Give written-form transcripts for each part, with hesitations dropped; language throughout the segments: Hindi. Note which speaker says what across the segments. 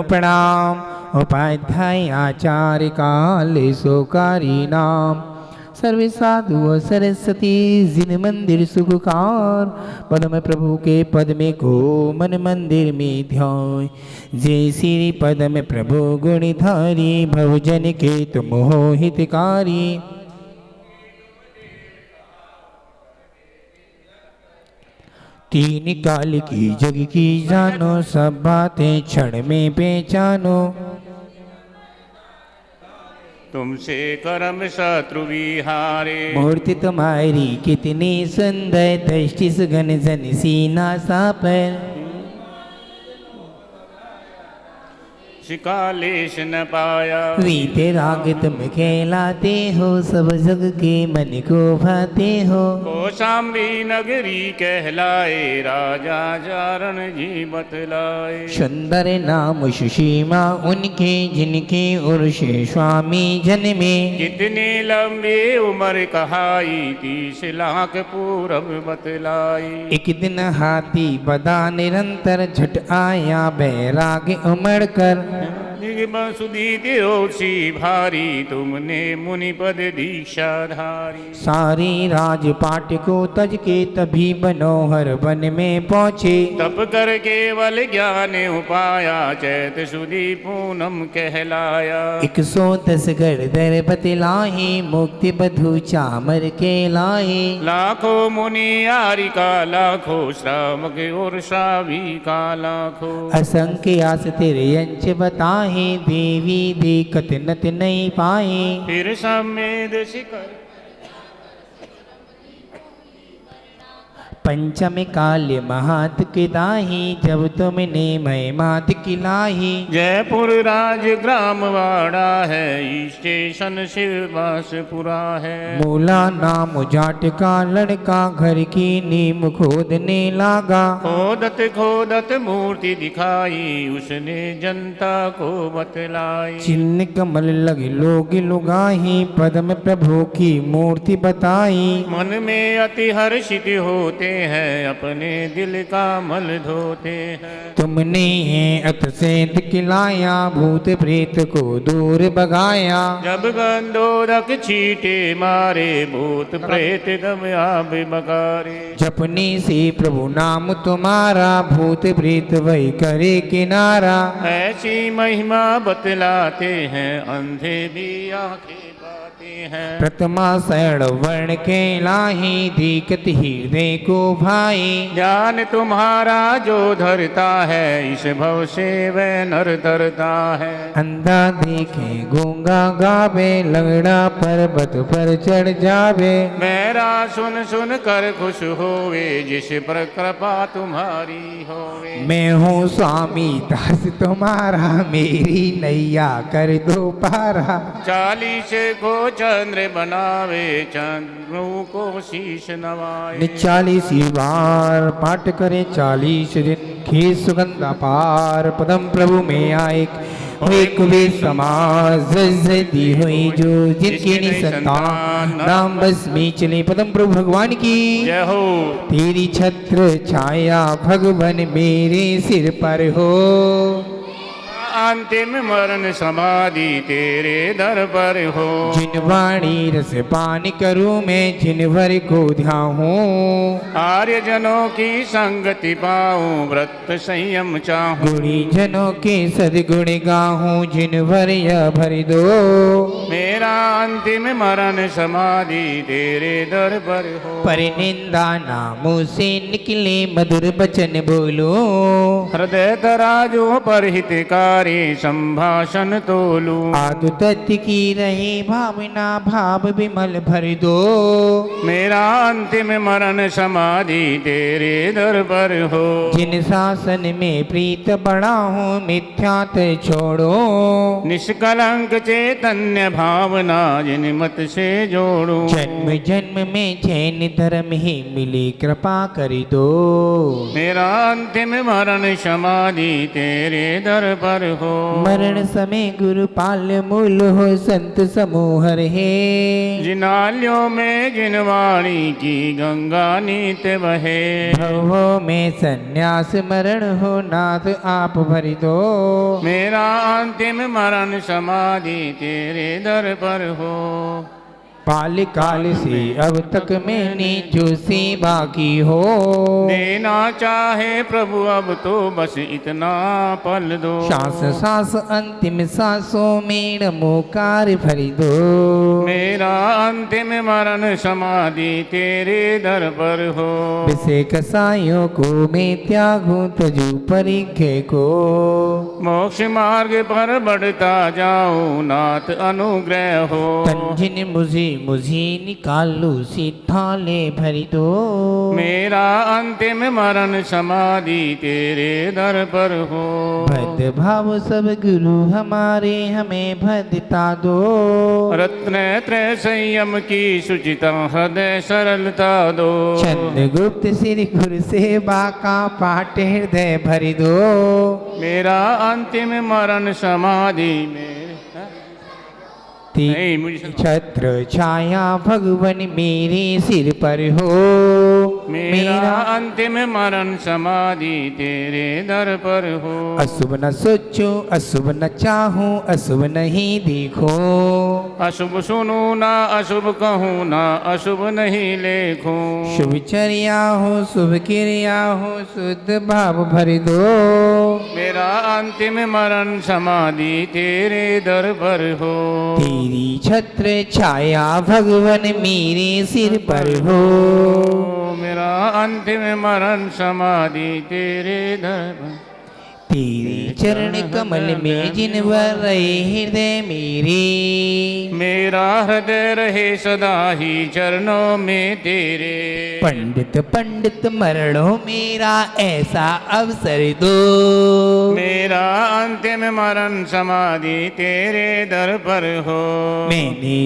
Speaker 1: प्रणाम। उपाध्याय आचार्य काले सोकारी नाम, सर्वे साधु और सरस्वती जिन मंदिर सुखकार। पद्म प्रभु के पद में को मन मंदिर में ध्यान, जय श्री पद्म प्रभु गुणधारी, भवजन के तुम हो हितकारी। तीन काल की जग की जानो, सब बातें क्षण में पहचानो।
Speaker 2: तुमसे करम शत्रु विहारे,
Speaker 1: मूर्ति तुम्हारी कितनी सुंदर, दृष्टि सुगन जन सीना सा पर।
Speaker 2: शिकालेश न पाया,
Speaker 1: वीते राग तुम कहलाते हो, सब जग के मन को भाते हो।
Speaker 2: कौशाम्बी नगरी कहलाए, राजा जारण जी बतलाए।
Speaker 1: सुंदर नाम सुषीमा उनके, जिनके उर्ष स्वामी जन्मे।
Speaker 2: कितने लंबे उम्र कहाई, 30 लाख पूरब बतलाई।
Speaker 1: एक दिन हाथी बदा निरंतर, झट आया बैराग उमड़ कर।
Speaker 2: सुधी देवसी भारी, तुमने मुनि पद दीक्षा धारी।
Speaker 1: सारी राजपाट को तज के तभी मनोहर वन में पहुँचे।
Speaker 2: तप कर केवल ज्ञान उपाया, चैत सुधी पूनम कहलाया।
Speaker 1: 110 गढ़ बतलाहे, मुक्ति बधु चामर के लाए।
Speaker 2: लाखों मुनि यारी का, लाखों श्रावक और श्रावी का लाखों।
Speaker 1: असंख्य आस तेरे अंश बताहे, देवी देखत नत नहीं पाए।
Speaker 2: फिर समेद शिखर
Speaker 1: पंचम काल महात के दाही, जब तुमने मैं मात किलाही।
Speaker 2: जयपुर राज ग्राम वाड़ा है, स्टेशन शिवबासपुरा है।
Speaker 1: मूला नाम जाट का लड़का, घर की नीम खोदने लागा।
Speaker 2: खोदत खोदत मूर्ति दिखाई, उसने जनता को बतलाई।
Speaker 1: चिन्ह कमल लगे लोग लुगाही, पद्म प्रभु की मूर्ति बताई।
Speaker 2: मन में अति हर्षित होते हैं, अपने दिल का मल धोते हैं।
Speaker 1: तुमने अत से दिखलाया, भूत प्रेत को दूर भगाया।
Speaker 2: जब गंधोदक छीटे मारे, भूत प्रेत गम आब बगारे।
Speaker 1: जपने से प्रभु नाम तुम्हारा, भूत प्रेत वही करे किनारा।
Speaker 2: ऐसी महिमा बतलाते हैं, अंधे भी आंखें पाते हैं।
Speaker 1: प्रथमा शरण वर्ण के लाही, दीकत हृदय को भाई।
Speaker 2: ज्ञान तुम्हारा जो धरता है, इस भव से वह नर धरता है।
Speaker 1: अंधा देखे गूंगा गावे, लगड़ा पर्वत पर चढ़ जावे।
Speaker 2: मेरा सुन सुन कर खुश होवे, जिस पर कृपा तुम्हारी होवे।
Speaker 1: मैं हूँ स्वामी दास तुम्हारा, मेरी नैया कर दो पारा।
Speaker 2: 40 को चंद्र बनावे, चंद्र को शीश नवाए।
Speaker 1: 40 बार पाठ करे, 40 दिन की सुगंधा पार। पदम प्रभु में आए हुए कुबेर समाज, दी हुई जो जिनकी निसंतान, नाम बस में चले पदम प्रभु भगवान की
Speaker 2: जय हो।
Speaker 1: तेरी छत्र छाया भगवान मेरे सिर पर हो।
Speaker 2: अंतिम मरण समाधि तेरे दर पर हो।
Speaker 1: जिन वाणी रस पान करूं मैं, जिन भर को ध्याऊं।
Speaker 2: आर्य जनों की संगति पाऊं, व्रत संयम चाहूं।
Speaker 1: गुणी जनों के सदगुण गाहूं, जिन भर यह भर दो।
Speaker 2: मेरा अंतिम मरण समाधि तेरे दर पर हो।
Speaker 1: पर निंदा नामों से निकले मधुर बचन बोलो।
Speaker 2: हृदय तराजू पर हितकारी, संभाषण तोलू।
Speaker 1: आदु तत्व की रहे भावना, भाव विमल भर दो।
Speaker 2: मेरा अंतिम मरण समाधि तेरे दर पर हो।
Speaker 1: जिन शासन में प्रीत बढ़ा हूँ, मिथ्यात छोड़ो।
Speaker 2: निष्कलंक चैतन्य भावना, जिन मत से जोड़ो।
Speaker 1: जन्म जन्म में जैन धर्म ही मिली, कृपा कर दो।
Speaker 2: मेरा अंतिम मरण समाधि तेरे दर पर हो। हो।
Speaker 1: मरण समय गुरु पाल्य मूल हो संत समूह रहे।
Speaker 2: जिनालियों में जिनवाणी की गंगा नीत बहे।
Speaker 1: भवों में संन्यास मरण हो नाथ आप भरि दो।
Speaker 2: मेरा अंतिम मरण समाधि तेरे दर पर हो।
Speaker 1: पाल काल से अब तक मैंने जो सेवा की हो।
Speaker 2: देना चाहे प्रभु अब तो बस इतना पल दो।
Speaker 1: सांस सांस अंतिम सांसों में नमोकार भरि दो।
Speaker 2: मेरा अंतिम मरण समाधि तेरे दर पर हो।
Speaker 1: विषय कसायों को मैं त्यागूं तजू परिखे को।
Speaker 2: मोक्ष मार्ग पर बढ़ता जाऊं नाथ अनुग्रह हो।
Speaker 1: तंजिन मुझे निकालू सीठाले भरि दो।
Speaker 2: मेरा अंतिम मरण समाधि तेरे दर पर हो।
Speaker 1: भद भाव सब गुरु हमारे हमें भदता दो।
Speaker 2: रत्न त्रय संयम की शुचिता हृदय सरलता दो।
Speaker 1: चंद गुप्त श्री गुरु सेवा का पाठ हृदय भरि दो।
Speaker 2: मेरा अंतिम मरण समाधि में नहीं, मुझे
Speaker 1: छत्र छाया भगवन मेरे सिर पर हो।
Speaker 2: मेरा अंतिम मरण समाधि तेरे दर पर हो।
Speaker 1: अशुभ न सोचो अशुभ न चाहूं अशुभ नहीं देखो।
Speaker 2: अशुभ सुनू ना अशुभ कहूँ ना अशुभ नहीं लेखूं।
Speaker 1: शुभ चर्या हो शुभ क्रिया हो शुद्ध भाव भरि दो।
Speaker 2: मेरा अंतिम मरण समाधि तेरे दर पर हो।
Speaker 1: तेरी छत्र छाया भगवन मेरे सिर पर हो।
Speaker 2: मेरा अंतिम मरण समाधि तेरे दर पर।
Speaker 1: तेरे चरण कमल में जिनवर रहे हृदय मेरे।
Speaker 2: मेरा हृदय रहे सदा ही चरणों में तेरे।
Speaker 1: पंडित पंडित मरणों मेरा ऐसा अवसर दो।
Speaker 2: मेरा अंतिम मरण समाधि तेरे दर पर हो।
Speaker 1: मैंने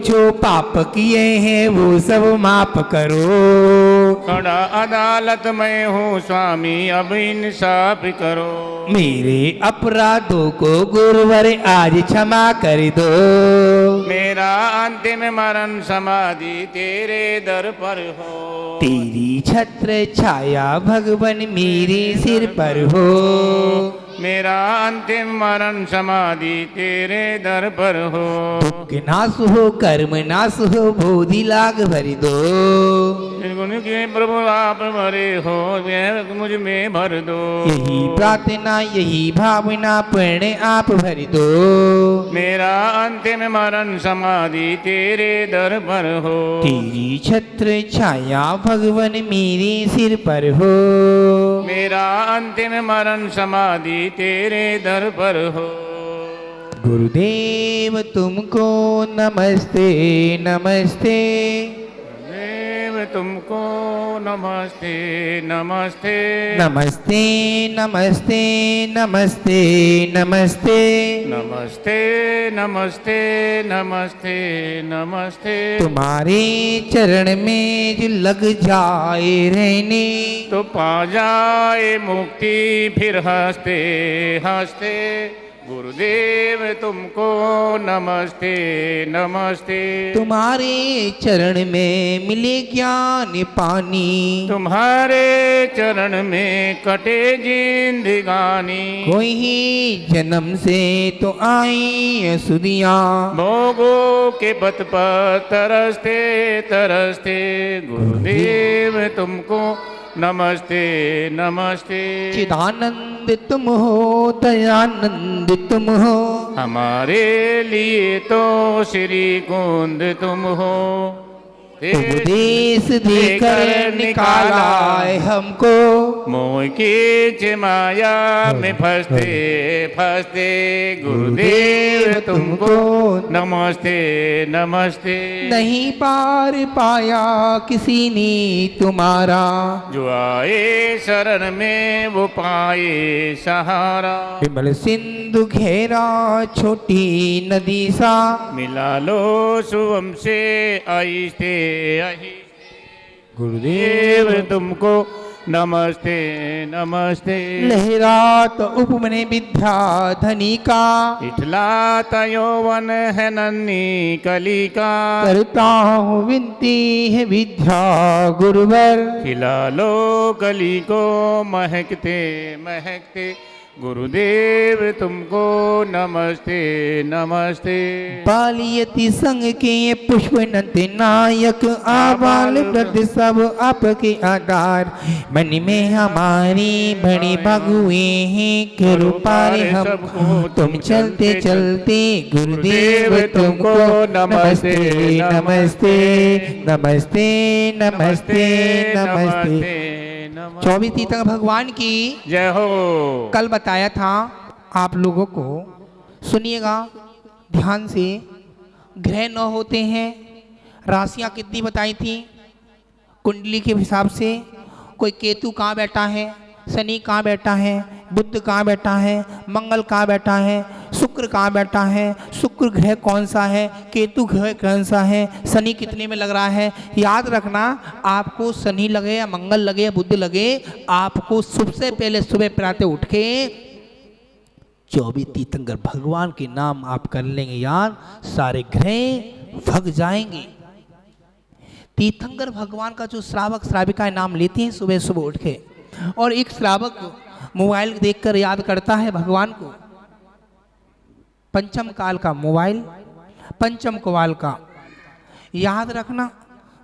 Speaker 1: जो पाप किए हैं वो सब माफ करो।
Speaker 2: खड़ा अदालत में हूँ स्वामी अब इंसाफ करो।
Speaker 1: मेरे अपराधों को गुरुवर आज क्षमा कर दो।
Speaker 2: मेरा अंतिम मरण समाधि तेरे दर पर हो।
Speaker 1: तेरी छत्र छाया भगवन मेरे सिर पर हो।
Speaker 2: मेरा अंतिम मरण समाधि तेरे दर पर हो।
Speaker 1: दुख नाश हो कर्म नाश हो बोधि लाग भरि दो।
Speaker 2: निर्गुण के प्रभु आप भरे हो यह मुझ में भर दो।
Speaker 1: यही प्रार्थना यही भावना प्रण आप भरि दो।
Speaker 2: मेरा अंतिम मरण समाधि तेरे दर पर हो।
Speaker 1: तेरी छत्र छाया भगवन मेरे सिर पर हो।
Speaker 2: मेरा अंतिम मरण समाधि तेरे दर पर हो।
Speaker 1: गुरुदेव तुमको नमस्ते नमस्ते।
Speaker 2: देव तुमको नमस्ते नमस्ते।
Speaker 1: नमस्ते नमस्ते नमस्ते नमस्ते।
Speaker 2: नमस्ते नमस्ते नमस्ते नमस्ते।
Speaker 1: तुम्हारे चरण में जो लग जाए रहने
Speaker 2: तो पा जाए मुक्ति फिर हंसते हंसते। गुरुदेव तुमको नमस्ते नमस्ते।
Speaker 1: तुम्हारे चरण में मिले ज्ञान पानी।
Speaker 2: तुम्हारे चरण में कटे जिंदगानी।
Speaker 1: कोई ही जन्म से तो आई सुदिया।
Speaker 2: भोगों के पथ पर तरसते तरसते। गुरुदेव तुमको नमस्ते नमस्ते।
Speaker 1: चिदानंद तुम हो दयानंद तुम हो।
Speaker 2: हमारे लिए तो श्री कुंद तुम हो।
Speaker 1: उपदेश देकर निकाला है हमको।
Speaker 2: मोह की माया में फंसते फंसते। गुरुदेव तुमको नमस्ते नमस्ते।
Speaker 1: नहीं पार पाया किसी ने तुम्हारा।
Speaker 2: जो आए शरण में वो पाए सहारा।
Speaker 1: विमल सिंधु घेरा छोटी नदी सा।
Speaker 2: मिला लो शुभम से आहिस्ते आहिस्ते। गुरुदेव तुमको नमस्ते नमस्ते
Speaker 1: लहरात उपमने विद्या धनी का
Speaker 2: इठलात यौवन है नन्ही कलिका
Speaker 1: करता हूँ विनती है विद्या गुरुवर
Speaker 2: खिला लो कली को महकते महकते गुरुदेव तुमको नमस्ते नमस्ते
Speaker 1: बालियति संग के पुष्प नंद नायक आबाल वृद्ध सब आपके आधार मन में हमारी बड़ी भगुए हैं कृपा रे हम तुम चलते चलते गुरुदेव तुमको नमस्ते नमस्ते नमस्ते नमस्ते नमस्ते 24 तीर्थंकर भगवान की
Speaker 2: जय हो।
Speaker 1: कल बताया था आप लोगों को, सुनिएगा ध्यान से। ग्रह 9 होते हैं, राशियां कितनी बताई थी कुंडली के हिसाब से। कोई केतु कहाँ बैठा है, शनि कहाँ बैठा है, बुध कहाँ बैठा है, मंगल कहाँ बैठा है, शुक्र कहाँ बैठा है, शुक्र ग्रह कौन सा है, केतु ग्रह कौन सा है, शनि कितने में लग रहा है। याद रखना, आपको शनि लगे या मंगल लगे या बुध लगे, आपको सबसे पहले सुबह प्रातः उठ के 24 तीर्थंकर भगवान के नाम आप कर लेंगे यार, सारे ग्रह भग जाएंगे। तीर्थंकर भगवान का जो श्रावक श्राविका नाम लेते हैं सुबह सुबह उठ के, और एक श्रावक मोबाइल देखकर याद करता है भगवान को। पंचम काल का मोबाइल, पंचम काल का याद रखना।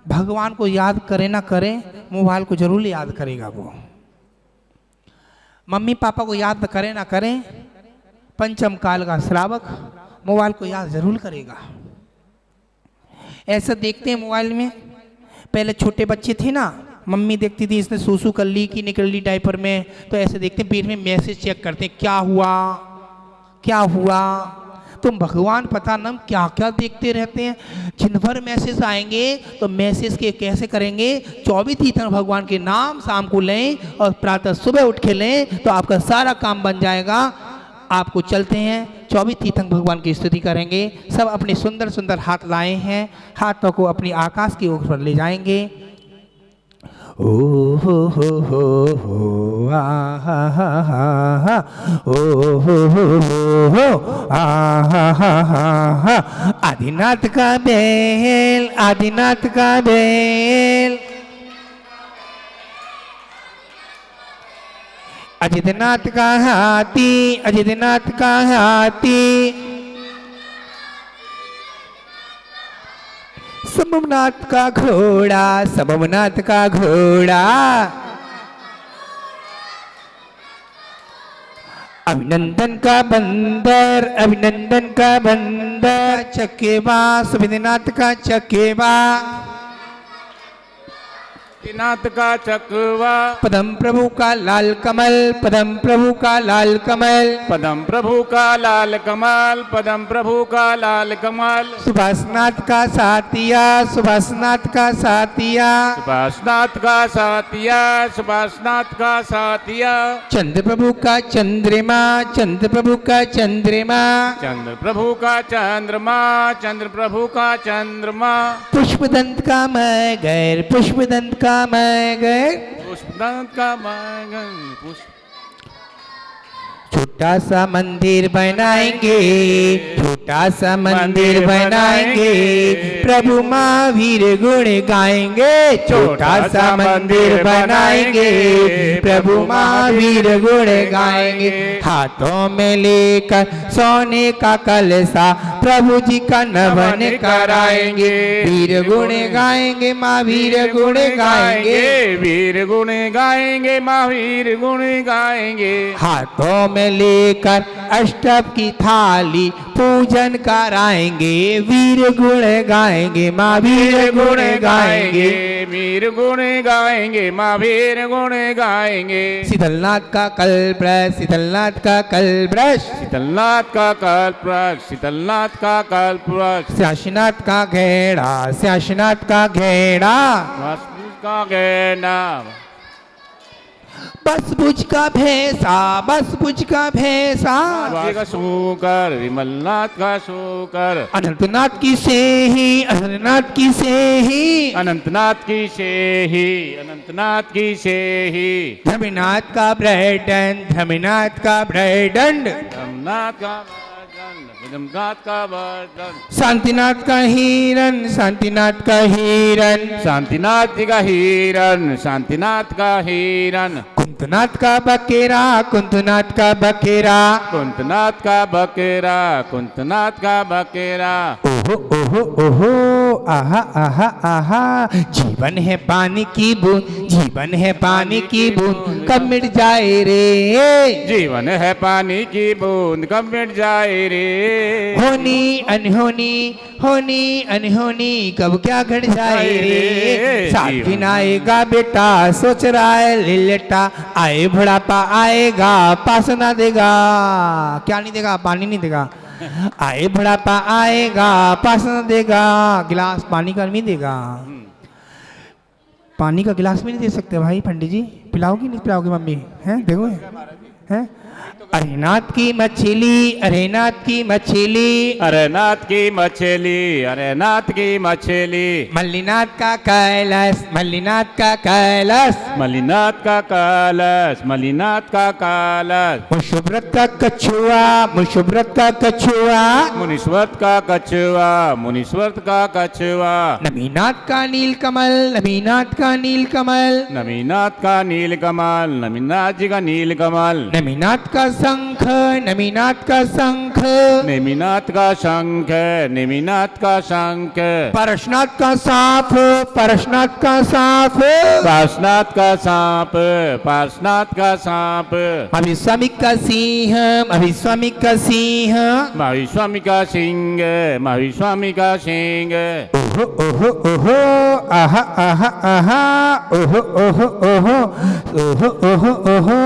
Speaker 1: भगवान को याद करे ना करे, मोबाइल को जरूर याद करेगा वो। मम्मी पापा को याद करे ना करे, पंचम काल का श्रावक मोबाइल को याद जरूर करेगा। ऐसा देखते हैं मोबाइल में, पहले छोटे बच्चे थे ना, मम्मी देखती थी इसने सूसू कर ली कि निकल ली डायपर में, तो ऐसे देखते हैं पेट में मैसेज चेक करते हैं क्या हुआ क्या हुआ। तो भगवान पता न क्या क्या देखते रहते हैं। जिन भर मैसेज आएंगे तो मैसेज के कैसे करेंगे, 24 तीर्थंकर भगवान के नाम शाम को लें और प्रातः सुबह उठ के लें तो आपका सारा काम बन जाएगा। आपको चलते हैं 24 तीर्थंकर भगवान की स्तुति करेंगे। सब अपने सुंदर सुंदर हाथ लाए हैं, हाथों को अपनी आकाश की ओर पर ले जाएंगे। ओ हो आ हा हा हा ओ हो आ हा हा हा। आदिनाथ का बेल, आदिनाथ का बेल, अजितनाथ का हाथी, अजितनाथ का हाथी, सबमनाथ का घोड़ा, सबमनाथ का घोड़ा, अभिनंदन का बंदर, अभिनंदन का बंदर, चकेवा, सुविधनाथ का चकेवा,
Speaker 2: नाथ का चकवा,
Speaker 1: पदम प्रभु का लाल कमल, पदम प्रभु का लाल कमल,
Speaker 2: पदम प्रभु का लाल कमल, पदम प्रभु का लाल कमल,
Speaker 1: सुभाषनाथ का सातिया, सुभाषनाथ का सातिया,
Speaker 2: सुभाषनाथ का सातिया, सुभाषनाथ का सातिया,
Speaker 1: चंद्र प्रभु का चंद्रमा, चंद्र प्रभु का चंद्रमा,
Speaker 2: चंद्र प्रभु का चंद्रमा, चंद्र प्रभु का चंद्रमा,
Speaker 1: पुष्पदंत का मगर, पुष्पदंत का मगर,
Speaker 2: पुष्पदंत का मगर, पुष्प
Speaker 1: छोटा सा मंदिर बनाएंगे, छोटा सा मंदिर बनाएंगे, प्रभु महावीर गुण गाएंगे, छोटा सा मंदिर बनाएंगे, प्रभु महावीर गुण गाएंगे। हाथों में लेकर सोने का कलशा प्रभु जी का नमन कराएंगे, वीर गुण गाएंगे, महावीर गुण गाएंगे,
Speaker 2: वीर गुण गाएंगे, महावीर गुण गाएंगे।
Speaker 1: हाथों में लेकर अष्टभ की थाली पूजन कराएंगे, वीर गुण गाएंगे, महावीर गुण गाएंगे,
Speaker 2: वीर गुण गाएंगे, महावीर गुण गाएंगे।
Speaker 1: शीतलनाथ का कल्पब्रश, शीतलनाथ का कल्पब्रश,
Speaker 2: शीतलनाथ का कल्पवृक्ष, शीतलनाथ का कल्पवृक्ष,
Speaker 1: स्याशीनाथ का घेड़ा, स्याशीनाथ का घेड़ा,
Speaker 2: का घेरा,
Speaker 1: बस बुझ का भैंसा, बस बुझ का भैंसा,
Speaker 2: नाथ का शूकर, विमलनाथ का शूकर,
Speaker 1: अनंतनाथ की सेही, अनंतनाथ की सेही,
Speaker 2: अनंतनाथ की शेही, अनंतनाथ की शेही,
Speaker 1: धमीनाथ का ब्रैडन, धमीनाथ का ब्रैडन,
Speaker 2: धमनाथ का वर्धन, विदमनाथ का वर्धन,
Speaker 1: शांतिनाथ का हिरन, शांतिनाथ का हिरन,
Speaker 2: शांतिनाथ जी का हिरन, शांतिनाथ का हिरन,
Speaker 1: कुंतनाथ का बकेरा, कुंतनाथ का बकेरा,
Speaker 2: कुंतनाथ का बकेरा, कुंतनाथ का बकेरा,
Speaker 1: ओहो ओहो ओहो, आहा आहा आहा, जीवन है पानी की बूंद, जीवन है पानी की बूंद, कब मिट जाए रे,
Speaker 2: जीवन है पानी की बूंद कब मिट जाए रे,
Speaker 1: होनी अनहोनी, होनी अनहोनी, कब क्या घट जाए रे, साथ दिन आएगा बेटा, सोच रहा है लेटा, आए बुढ़ापा आएगा, पास ना देगा, क्या नहीं देगा, पानी नहीं देगा, आए बुढ़ापा आएगा, पास ना देगा, गिलास पानी का नहीं देगा, पानी का गिलास भी नहीं दे सकते भाई पंडित जी, पिलाओगी नहीं पिलाओगी मम्मी, हैं देखो हैं, अरे नाथ की मछली, अरे नाथ की मछली,
Speaker 2: अरे नाथ की मछली, अरे नाथ की मछली,
Speaker 1: मल्लीनाथ का कैलाश, मल्लीनाथ का कैलाश,
Speaker 2: मलिनाथ का कलश, मलिनाथ का कलश,
Speaker 1: मुशुभ्रत का कछुआ, मुशुभ्रत का कछुआ,
Speaker 2: मुनीश्वत का कछुआ, मुनीश्वत का कछुआ,
Speaker 1: नमीनाथ का नीलकमल, नमीनाथ का नीलकमल,
Speaker 2: नमीनाथ का नीलकमल, नमीनाथ जी का नीलकमल,
Speaker 1: नमीनाथ का शंख, नमीनाथ का शंख,
Speaker 2: नेमिनाथ का शंख, नेमिनाथ का शंख,
Speaker 1: पारसनाथ का सांप, पारसनाथ का सांप,
Speaker 2: पार्शनाथ का सांप, पार्शनाथ का सांप,
Speaker 1: अभिस्वामिक का सिंह, अभिस्वामिक का सिंह,
Speaker 2: महाविस्वामी का सिंह, महाविस्वामी का सिंह,
Speaker 1: ओहो ओहो ओहो, आहा आहा आहा, ओहो ओहो ओहो, ओहो ओहो ओहो,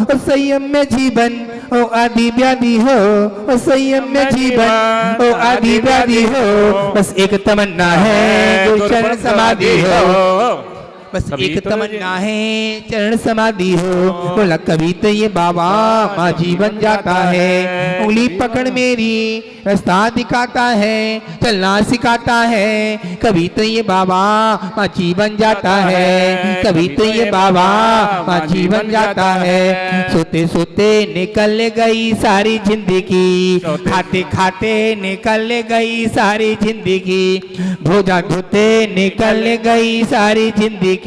Speaker 1: ओ संयम में जीवन, ओ आदि व्याधि हो, ओ संयम में जीवन, ओ आदि व्याधि हो, बस एक तमन्ना है जो चरण समाधि हो, बस एक तमन्ना है चरण समाधि हो, बोला कभी तो ये बाबा माझी बन जाता है, उंगली पकड़ मेरी रास्ता दिखाता है, चलना सिखाता है, कभी तो ये बाबा माझी बन जाता है, कभी तो ये बाबा माझी बन जाता है, सोते सोते निकल गई सारी जिंदगी, खाते खाते निकल गई सारी जिंदगी, भोजा धोते निकल गई सारी जिंदगी,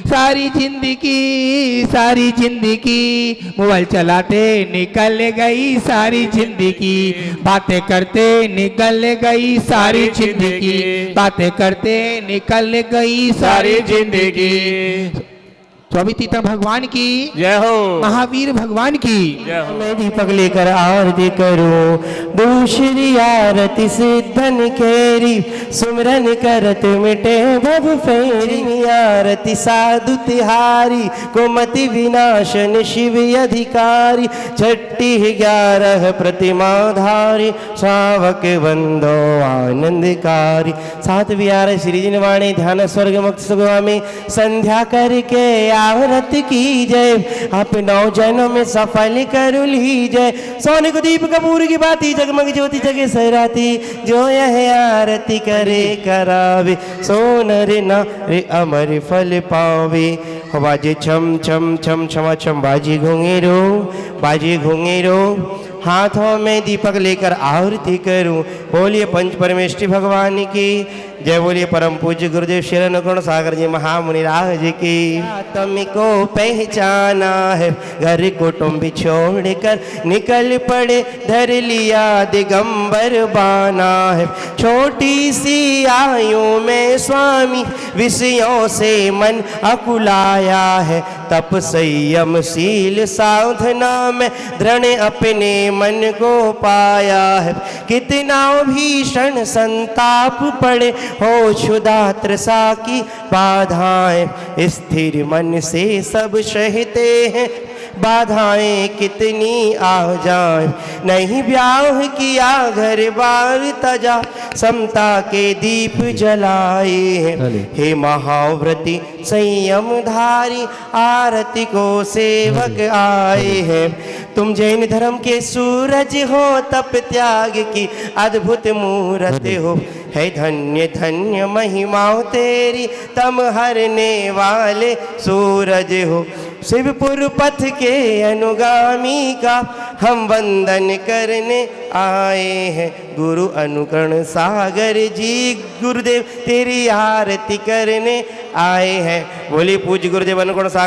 Speaker 1: सारी जिंदगी, सारी जिंदगी, मोबाइल चलाते निकल गई सारी जिंदगी, बातें करते निकल गई सारी जिंदगी, बातें करते निकल गई सारी जिंदगी। स्वामी तीता भगवान की
Speaker 2: जय हो,
Speaker 1: महावीर भगवान की
Speaker 2: जय हो।
Speaker 3: मैं दीपक लेकर आरती करूं, दूसरी आरती सिद्धन केरी, सुमरन करत मिटे भव फेरी, आरती साधु तिहारी, गोमति विनाशन शिव अधिकारी, छठी 11 प्रतिमाधारी, श्रावक वंदो आनंदकारी, 7वीं आरती श्री जिनवाणी ध्यान स्वर्ग मुक्त सुगवामी, संध्या करके आवरत की जय, आप 9 जनों में सफल कर लीजय, सोने को दीप कपूर की बाती, जगमग ज्योति जगे सहराती, जो यह आरती करे करावे, सोनर ना रे अमर फल पावे, बाजे छम छम छम छमा छम, बाजी घुंघेरो, बाजी घुंघेरो, हाथों में दीपक लेकर आरती करूं, बोलिए पंच परमेष्ठी भगवान की जय, बोलिए परम पूज्य गुरुदेव शरण गुण सागर जी महामुनि राज की। तुमको पहचाना है घर कुटुंब छोड़कर, निकल पड़े धर लिया दिगंबर बाना है, छोटी सी आयु में स्वामी विषयों से मन अकुलाया है, तप संयम शील साधना में दृढ़ अपने मन को पाया है, कितना भीषण संताप पड़े हो क्षुधा त्रसा की बाधाएं, स्थिर मन से सब सहते हैं बाधाएं कितनी आ जाए, नहीं ब्याह किया घर बार तजा, समता के दीप जलाए हैं। हे महाव्रती संयम धारी, आरती को सेवक आए हैं। तुम जैन धर्म के सूरज हो, तप त्याग की अद्भुत मूरत हो। है धन्य धन्य महिमाओं तेरी, तम हरने वाले सूरज हो। शिवपुर पथ के अनुगामी का हम वंदन करने आए हैं। गुरु अनुकरण सागर जी गुरुदेव तेरी आरती करने आए हैं। बोली पूज्य गुरुदेव अनुकरण सागर।